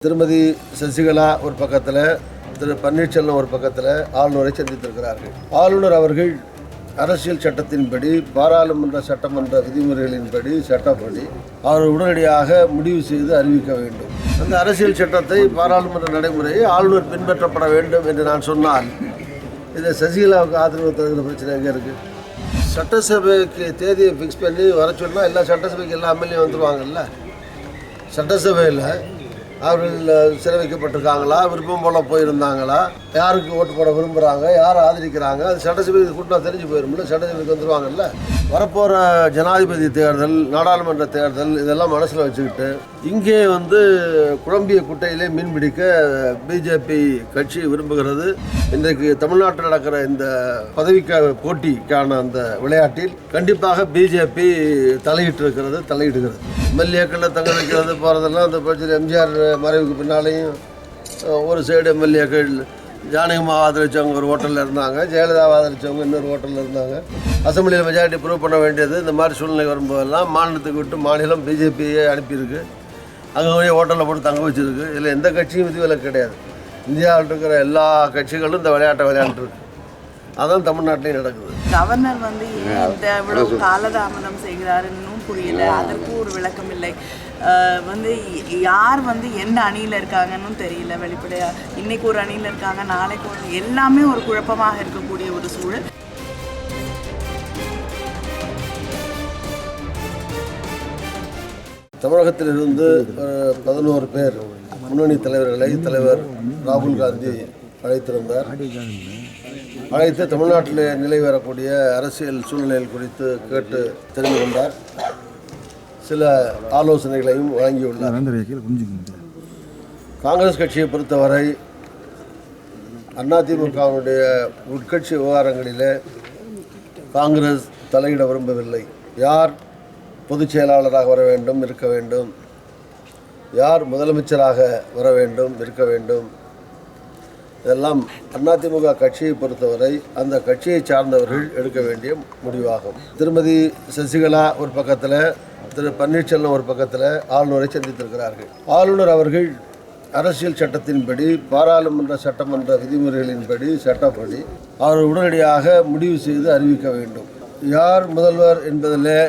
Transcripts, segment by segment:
திருமதி சசிகலா ஒரு பக்கத்தில், திரு பன்னீர்செல்வம் ஒரு பக்கத்தில் ஆளுநரை சந்தித்திருக்கிறார்கள். ஆளுநர் அவர்கள் அரசியல் சட்டத்தின்படி, பாராளுமன்ற சட்டமன்ற விதிமுறைகளின்படி, சட்டப்படி அவர் உடனடியாக முடிவு செய்து அறிவிக்க வேண்டும். அந்த அரசியல் சட்டத்தை, பாராளுமன்ற நடைமுறையை ஆளுநர் பின்பற்றப்பட வேண்டும் என்று நான் சொன்னால், இதை சசிகலாவுக்கு ஆதரவு தருகிற பிரச்சனை எங்கே இருக்குது? சட்டசபைக்கு தேதியை ஃபிக்ஸ் பண்ணி வர சொன்னால் எல்லா சட்டசபைக்கு எல்லா எம்எல்ஏ வந்துடுவாங்கல்ல. சட்டசபையில் அவர்கள் சிறை வைக்கப்பட்டிருக்காங்களா, விருப்பம் போல் போயிருந்தாங்களா, யாருக்கு ஓட்டு போட விரும்புகிறாங்க, யார் ஆதரிக்கிறாங்க, அது சட்டசபைக்கு கூட்டினா தெரிஞ்சு போயிடும்ல. சட்டசபைக்கு வந்துடுவாங்கல்ல. வரப்போகிற ஜனாதிபதி தேர்தல், நாடாளுமன்ற தேர்தல் இதெல்லாம் மனசில் வச்சுக்கிட்டு இங்கே குழம்பிய குட்டையிலே மீன் பிடிக்க பிஜேபி கட்சி விரும்புகிறது. இன்றைக்கு தமிழ்நாட்டில் நடக்கிற இந்த பதவிக்கான போட்டிக்கான அந்த விளையாட்டில் கண்டிப்பாக பிஜேபி தலையிடுகிறது. எம்எல்ஏக்களில் தங்க வைக்கிறது போகிறதெல்லாம் அந்த பட்சத்தில் எம்ஜிஆர் மறைவுக்கு பின்னாலேயும் ஒரு சைடு எம்எல்ஏக்கள் ஜானகிமா ஆதரித்தவங்க ஒரு ஹோட்டலில் இருந்தாங்க, ஜெயலலிதாவை ஆதரித்தவங்க இன்னொரு ஹோட்டலில் இருந்தாங்க. அசம்பிளியில் மெஜாரிட்டி ப்ரூவ் பண்ண வேண்டியது இந்த மாதிரி சூழ்நிலை வரும்போதெல்லாம் மாநிலத்துக்கு விட்டு மாநிலம் பிஜேபியே அனுப்பியிருக்கு. அங்கே போய் ஹோட்டலில் போட்டு தங்க வச்சுருக்கு. இதில் எந்த கட்சியும் விதிவிலக்கு கிடையாது. இந்தியாவில் இருக்கிற எல்லா கட்சிகளும் இந்த விளையாட்டை விளையாண்டுருக்கு. அதான் தமிழ்நாட்டிலையும் நடக்குது. கவர்னர் இவ்வளவு காலதாமதம் செய்கிறாருன்னு புரியல. அதற்கு ஒரு விளக்கம் இல்லை. யார் எந்த அணியில் இருக்காங்கன்னு தெரியல. வெளிப்படையா இன்னைக்கு ஒரு அணியில் இருக்காங்க, நாளைக்கு ஒரு, எல்லாமே ஒரு குழப்பமாக இருக்கக்கூடிய ஒரு சூழல். தமிழகத்திலிருந்து 11 பேர் முன்னணி தலைவர்களை தலைவர் ராகுல் காந்தி அழைத்திருந்தார். அழைத்து தமிழ்நாட்டில் நிலை வரக்கூடிய அரசியல் சூழ்நிலைகள் குறித்து கேட்டு தெரிந்து கொண்டார். சில ஆலோசனைகளையும் வழங்கியுள்ளார். காங்கிரஸ் கட்சியை பொறுத்தவரை அதிமுகவுடைய உட்கட்சி விவகாரங்களிலே காங்கிரஸ் தலையிட விரும்பவில்லை. யார் பொதுச் செயலாளராக வர வேண்டும், இருக்க வேண்டும், யார் முதலமைச்சராக வர வேண்டும், இருக்க வேண்டும், இதெல்லாம் அதிமுக கட்சியை பொறுத்தவரை அந்த கட்சியை சார்ந்தவர்கள் எடுக்க வேண்டிய முடிவாகும். திருமதி சசிகலா ஒரு பக்கத்தில், திரு பன்னீர்செல்வம் ஒரு பக்கத்தில் ஆளுநரை சந்தித்திருக்கிறார்கள். ஆளுநர் அவர்கள் அரசியல் சட்டத்தின்படி, பாராளுமன்ற சட்டமன்ற விதிமுறைகளின்படி, சட்டப்படி அவர் உடனடியாக முடிவு செய்து அறிவிக்க வேண்டும். யார் முதல்வர் என்பதிலே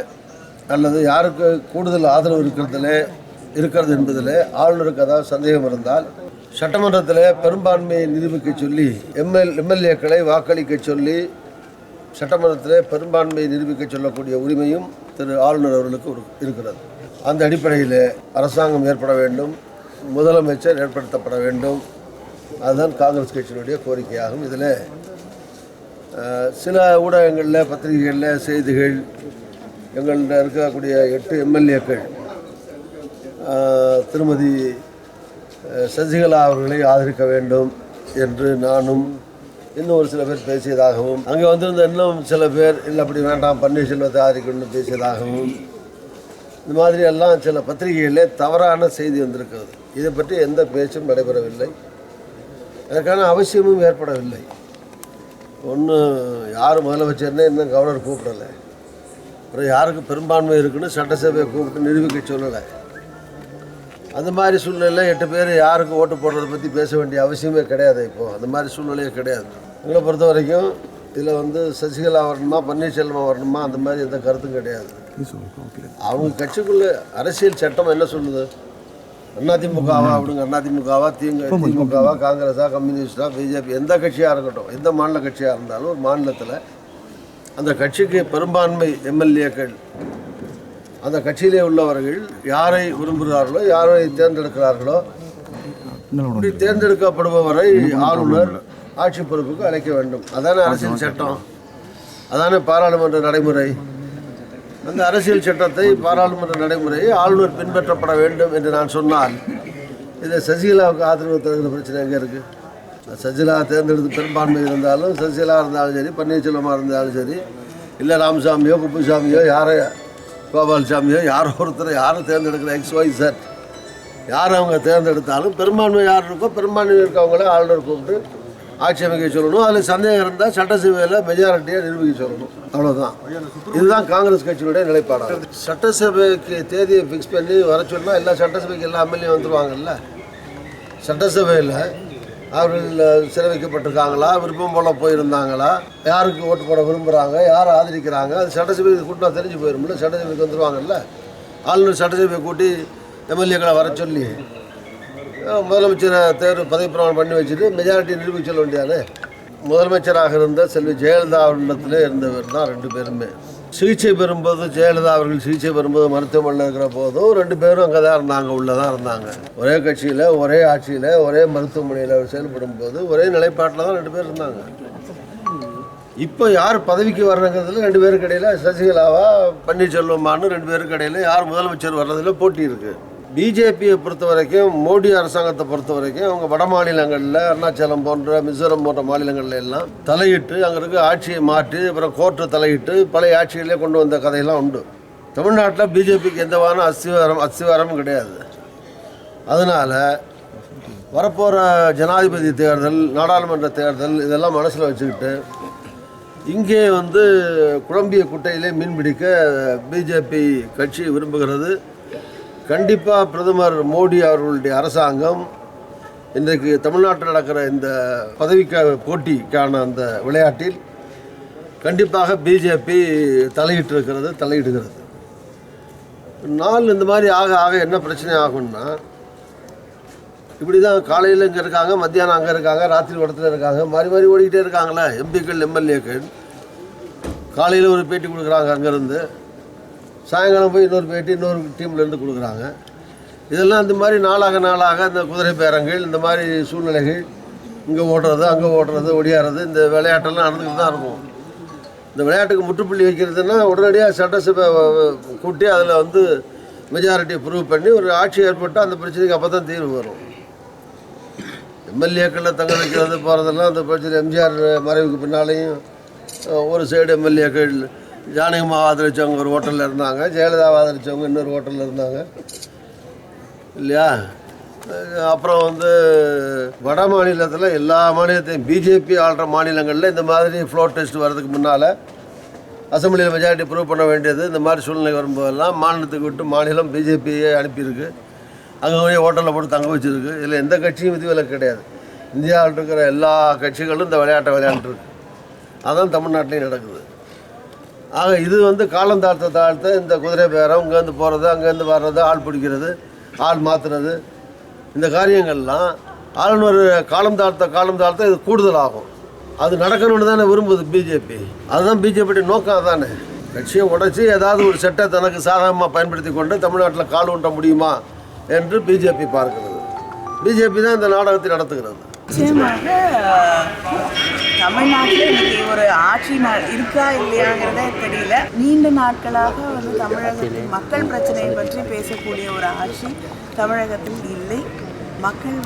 அல்லது யாருக்கு கூடுதல் ஆதரவு இருக்கிறது என்பதில் ஆளுநருக்கு அதாவது சந்தேகம் இருந்தால், சட்டமன்றத்தில் பெரும்பான்மையை நிரூபிக்க சொல்லி எம்எல்ஏக்களை வாக்களிக்க சொல்லி சட்டமன்றத்தில் பெரும்பான்மையை நிரூபிக்க சொல்லக்கூடிய உரிமையும் திரு ஆளுநர் அவர்களுக்கு இருக்கிறது. அந்த அடிப்படையில் அரசாங்கம் ஏற்பட வேண்டும், முதலமைச்சர் ஏற்படுத்தப்பட வேண்டும். அதுதான் காங்கிரஸ் கட்சியினுடைய கோரிக்கையாகும். இதில் சில ஊடகங்களில், பத்திரிகைகளில் செய்திகள், எங்கள்கிட்ட இருக்கக்கூடிய 8 எம்எல்ஏக்கள் திருமதி சசிகலா அவர்களை ஆதரிக்க வேண்டும் என்று நானும் இன்னும் ஒரு சில பேர் பேசியதாகவும், அங்கே வந்திருந்த இன்னும் சில பேர் இல்லை அப்படி வேண்டாம் பன்னீர்செல்வத்தை ஆதரிக்கணும்னு பேசியதாகவும், இந்த மாதிரி எல்லாம் சில பத்திரிகைகளிலே தவறான செய்தி வந்திருக்கிறது. இதை பற்றி எந்த பேச்சும் நடைபெறவில்லை. அதற்கான அவசியமும் ஏற்படவில்லை. யார் முதலமைச்சர்னே இன்னும் கவர்னர் கூப்பிடலை. அப்புறம் யாருக்கு பெரும்பான்மை இருக்குன்னு சட்டசபையை கூப்பிட்டு நிரூபிக்க சொல்லலை. அந்த மாதிரி சூழ்நிலையில் 8 பேர் யாருக்கு ஓட்டு போடுறதை பற்றி பேச வேண்டிய அவசியமே கிடையாது. இப்போது அந்த மாதிரி சூழ்நிலையே கிடையாது. எங்களை பொறுத்த வரைக்கும் இதில் சசிகலா வரணுமா, பன்னீர்செல்வம் வரணுமா, அந்த மாதிரி எந்த கருத்தும் கிடையாது. அவங்க கட்சிக்குள்ளே அரசியல் சட்டம் என்ன சொல்லுது? அதிமுகவா அப்படிங்க, அதிமுகவா, திமுகவா, காங்கிரஸா, கம்யூனிஸ்டா, பிஜேபி, எந்த கட்சியாக இருக்கட்டும், எந்த மாநில கட்சியாக இருந்தாலும் ஒரு மாநிலத்தில் அந்த கட்சிக்கு பெரும்பான்மை எம்எல்ஏக்கள், அந்த கட்சியிலே உள்ளவர்கள் யாரை விரும்புகிறார்களோ, யாரை தேர்ந்தெடுக்கிறார்களோ, அப்படி தேர்ந்தெடுக்கப்படுபவரை ஆளுநர் ஆட்சி பொறுப்புக்கு அழைக்க வேண்டும். அதான அரசியல் சட்டம், அதான பாராளுமன்ற நடைமுறை. அந்த அரசியல் சட்டத்தை, பாராளுமன்ற நடைமுறையை ஆளுநர் பின்பற்றப்பட வேண்டும் என்று நான் சொன்னால், இதை சசிகலாவுக்கு ஆதரவு தருகிற பிரச்சனை எங்கே இருக்குது? சசிகலா தேர்ந்தெடுத்து பெரும்பான்மை இருந்தாலும், சசிகலா இருந்தாலும் சரி, பன்னீர்செல்வமாக இருந்தாலும் சரி, இல்லை ராமசாமியோ குப்புசாமியோ யாரை கோபால்சாமியோ யாரோ ஒருத்தர் யாரும் தேர்ந்தெடுக்கிற XYZ யார் அவங்க தேர்ந்தெடுத்தாலும் பெரும்பான்மை யார் இருக்கோ பெரும்பான்மை இருக்கவங்களே ஆளுநர் கூப்பிட்டு ஆட்சி அமைக்க சொல்லணும். அதில் சந்தேகம் இருந்தால் சட்டசபையில் மெஜாரிட்டியாக நிரூபிக்க சொல்லணும். அவ்வளோதான். இதுதான் காங்கிரஸ் கட்சியினுடைய நிலைப்பாடாகும். சட்டசபைக்கு தேதியை ஃபிக்ஸ் பண்ணி வர சொன்னால் எல்லா சட்டசபைக்கு எல்லா எம்எல்ஏ வந்துடுவாங்கல்ல. சட்டசபையில் அவர்கள் சிறை வைக்கப்பட்டிருக்காங்களா, விருப்பம் போல் போயிருந்தாங்களா, யாருக்கு ஓட்டு போட விரும்புகிறாங்க, யார் ஆதரிக்கிறாங்க, அது சட்டசபைக்கு கூட்டினா தெரிஞ்சு போயிருமில்ல. சட்டசபைக்கு வந்துடுவாங்கல்ல. ஆளுநர் சட்டசபையை கூட்டி எம்எல்ஏக்களை வர சொல்லி முதலமைச்சரை பதவி பிரமாணம் பண்ணி வச்சுட்டு மெஜாரிட்டி நிரூபிக்க சொல்ல வேண்டியானே. முதலமைச்சராக இருந்த செல்வி ஜெயலலிதா அவரிடத்தில் இருந்தவர் தான் 2 பேருமே. சிகிச்சை பெறும்போது ஜெயலலிதா அவர்கள் சிகிச்சை பெறும்போது மருத்துவமனையில் இருக்கிற போதும் 2 பேரும் அங்கே தான் இருந்தாங்க, உள்ளே தான் இருந்தாங்க. ஒரே கட்சியில், ஒரே ஆட்சியில், ஒரே மருத்துவமனையில் செயல்படும் போது ஒரே நிலைப்பாட்டில் தான் 2 பேர் இருந்தாங்க. இப்போ யார் பதவிக்கு வர்றங்கிறதுல 2 பேருக்கு இடையில் சசிகலாவா பன்னீர்செல்வமானு 2 பேருக்கு இடையில் யார் முதலமைச்சர் வர்றதுல போட்டி இருக்குது. பிஜேபியை பொறுத்த வரைக்கும், மோடி அரசாங்கத்தை பொறுத்த வரைக்கும் அவங்க வட மாநிலங்களில் அருணாச்சலம் போன்ற, மிசோரம் போன்ற மாநிலங்களில் எல்லாம் தலையிட்டு அங்கே இருக்க ஆட்சியை மாற்றி அப்புறம் கோர்ட்டு தலையிட்டு பழைய ஆட்சிகளே கொண்டு வந்த கதையெல்லாம் உண்டு. தமிழ்நாட்டில் பிஜேபிக்கு எந்தவான அஸ்திவாரமும் கிடையாது. அதனால் வரப்போகிற ஜனாதிபதி தேர்தல், நாடாளுமன்ற தேர்தல் இதெல்லாம் மனசில் வச்சுக்கிட்டு இங்கே குழம்பிய குட்டையிலே மீன் பிடிக்க பிஜேபி கட்சி விரும்புகிறது. கண்டிப்பாக பிரதமர் மோடி அவர்களுடைய அரசாங்கம் இன்றைக்கு தமிழ்நாட்டில் நடக்கிற இந்த பதவிக்கான போட்டிக்கான அந்த விளையாட்டில் கண்டிப்பாக பிஜேபி தலையிடுகிறது. நாள் இந்த மாதிரி ஆக ஆக என்ன பிரச்சனை ஆகும்னா, இப்படி தான் காலையில் இங்கே இருக்காங்க, மத்தியானம் அங்கே இருக்காங்க, ராத்திரி இடத்துல இருக்காங்க, மாறி மாறி ஓடிக்கிட்டே இருக்காங்களே. எம்பிக்கள், எம்எல்ஏக்கள் காலையில் ஒரு பேட்டி கொடுக்குறாங்க, அங்கேருந்து சாயங்காலம் போய் இன்னொரு பேட்டி இன்னொரு டீம்லேருந்து கொடுக்குறாங்க. இதெல்லாம் இந்த மாதிரி நாளாக இந்த குதிரை பேரங்கள், இந்த மாதிரி சூழ்நிலைகள், இங்கே ஓடுறது அங்கே ஓடுறது ஒடியாறது, இந்த விளையாட்டெல்லாம் நடந்துக்கிட்டு தான் இருக்கும். இந்த விளையாட்டுக்கு முற்றுப்புள்ளி வைக்கிறதுனா உடனடியாக சட்டசபை கூட்டி அதில் மெஜாரிட்டியை ப்ரூவ் பண்ணி ஒரு ஆட்சி ஏற்பட்டால் அந்த பிரச்சனைக்கு அப்போ தான் தீர்வு வரும். எம்எல்ஏக்களில் தங்க வைக்கிறது போகிறதெல்லாம் அந்த பிரச்சனை. எம்ஜிஆர் மறைவுக்கு பின்னாலேயும் ஒரு சைடு எம்எல்ஏக்கள் ஜானகம்மா ஆதரித்தவங்க ஒரு ஹோட்டலில் இருந்தாங்க, ஜெயலலிதாவை ஆதரித்தவங்க இன்னொரு ஹோட்டலில் இருந்தாங்க இல்லையா. அப்புறம் வட மாநிலத்தில் எல்லா மாநிலத்தையும் பிஜேபி ஆள்ற மாநிலங்களில் இந்த மாதிரி ஃப்ளோர் டெஸ்ட் வர்றதுக்கு முன்னால் அசம்பிளியில் மெஜாரிட்டி ப்ரூவ் பண்ண வேண்டியது. இந்த மாதிரி சூழ்நிலை வரும்போதெல்லாம் மாநிலத்துக்கு விட்டு மாநிலம் பிஜேபியே அனுப்பியிருக்கு. அங்கே போய் ஹோட்டலில் போட்டு தங்க வச்சுருக்கு. இதில் எந்த கட்சியும் விதிவிலக்கு கிடையாது. இந்தியாவில் இருக்கிற எல்லா கட்சிகளும் இந்த விளையாட்டை விளையாண்டுருக்கு. அதான் தமிழ்நாட்டிலையும் நடக்குது. ஆக இது காலம் தாழ்த்த இந்த குதிரை பேரம், இங்கேருந்து போகிறது, அங்கேருந்து வர்றது, ஆள் பிடிக்கிறது, ஆள் மாற்றுறது, இந்த காரியங்கள்லாம் ஆளுநர் காலம் தாழ்த்த இது கூடுதலாகும். அது நடக்கணும்னு தானே விரும்புது பிஜேபி. அதுதான் பிஜேபியுடைய நோக்கம். தானே கட்சியை உடைச்சி ஏதாவது ஒரு சட்டை தனக்கு சாதகமாக பயன்படுத்தி கொண்டு தமிழ்நாட்டில் கால் ஊன்ற முடியுமா என்று பிஜேபி பார்க்கிறது. பிஜேபி தான் இந்த நாடகத்தை நடத்துகிறது. நிச்சயமாக தமிழ்நாட்டில் இன்னைக்கு ஒரு ஆட்சி இருக்கா இல்லையாங்கிறதே தெரியல. நீண்ட நாட்களாக தமிழகத்தில் மக்கள் பிரச்சனையை பற்றி பேசக்கூடிய ஒரு ஆட்சி தமிழகத்தில் இல்லை. மக்கள்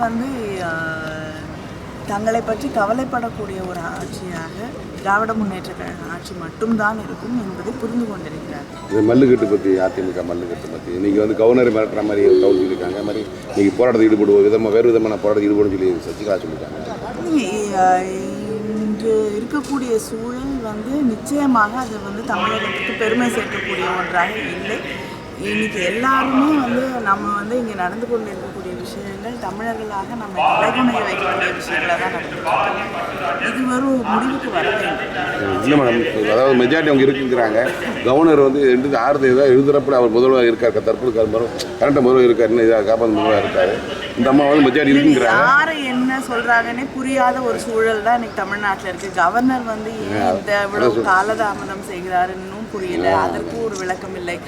தங்களை பற்றி கவலைப்படக்கூடிய ஒரு ஆட்சியாக திராவிட முன்னேற்ற கழக ஆட்சி மட்டும்தான் இருக்கும் என்பதை புரிந்து கொண்டிருக்கிறார். இந்த மல்லுக்கட்டு பற்றி, அதிமுக மல்லுக்கட்டு பற்றி இன்றைக்கி கவர்னரை மிரட்டுற மாதிரி கவுன் சொல்லியிருக்காங்க. அது மாதிரி இன்றைக்கி போராட்டத்தில் ஈடுபடுவோம் வேறு விதமான போராட்டத்தில் ஈடுபடும் சொல்லி சசிகலா சொல்லியிருக்காங்க. இன்று இருக்கக்கூடிய சூழல் நிச்சயமாக அது தமிழகத்துக்கு பெருமை சேர்க்கக்கூடிய ஒன்றாக இல்லை. இன்னைக்கு எல்லாருமே நம்ம இங்கே நடந்து கொண்டு இருக்கக்கூடிய விஷயங்கள் தமிழர்களாக நம்ம தலைகுணைய வைக்கக்கூடிய விஷயங்களை தான் நடந்துருக்கோம். இது முடிவுக்கு வர வேண்டும். இல்லை மேடம், அதாவது மெஜாரிட்டி அவங்க இருக்குங்கிறாங்க. கவர்னர் ஆறுதல் எழுதுறப்ப அவர் முதல்வர் இருக்கார், தற்போது கரண்ட்டை முதல்வர் இருக்கார், இன்னும் இதாக காப்பாற்ற முதல்வர் இருக்கார். இந்த அம்மா மெஜாரிட்டி இருக்குங்கிறாங்க. யாரை என்ன சொல்கிறாங்கன்னே புரியாத ஒரு சூழல் தான் இன்னைக்கு தமிழ்நாட்டில் இருக்குது. கவர்னர் ஏன் இந்த இவ்வளவு காலதாமதம் செய்கிறாருன்னு புரியல. அதற்கு ஒரு விளக்கம் இல்லை.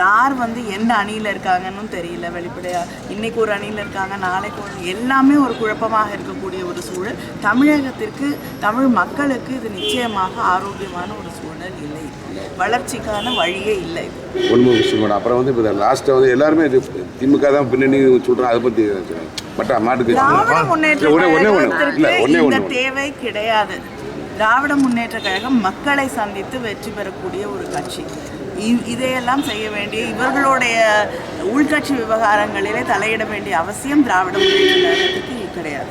யார் எந்த அணியில் இருக்காங்கன்னு தெரியல. வெளிப்படையாக இன்னைக்கு ஒரு அணியில் இருக்காங்க, நாளைக்கு ஒரு, எல்லாமே ஒரு குழப்பமாக இருக்கக்கூடிய ஒரு சூழல். தமிழகத்திற்கு, தமிழ் மக்களுக்கு இது நிச்சயமாக ஆரோக்கியமான ஒரு சூழல் இல்லை. வளர்ச்சிக்கான வழியே இல்லை. ஒன்று விஷயம் மேடம். அப்புறம் இப்போ லாஸ்ட்டாக எல்லாருமே திமுக தான் பின்னணி சொல்கிறாங்க. அதை பற்றி மாட்டுக்கு திராவிட முன்னேற்ற இந்த தேவை கிடையாது. திராவிட முன்னேற்ற கழகம் மக்களை சந்தித்து வெற்றி பெறக்கூடிய ஒரு கட்சி. இதையெல்லாம் செய்ய வேண்டிய, இவர்களுடைய உள்கட்சி விவகாரங்களிலே தலையிட வேண்டிய அவசியம் திராவிட முன்னேற்ற கழகத்துக்கு கிடையாது.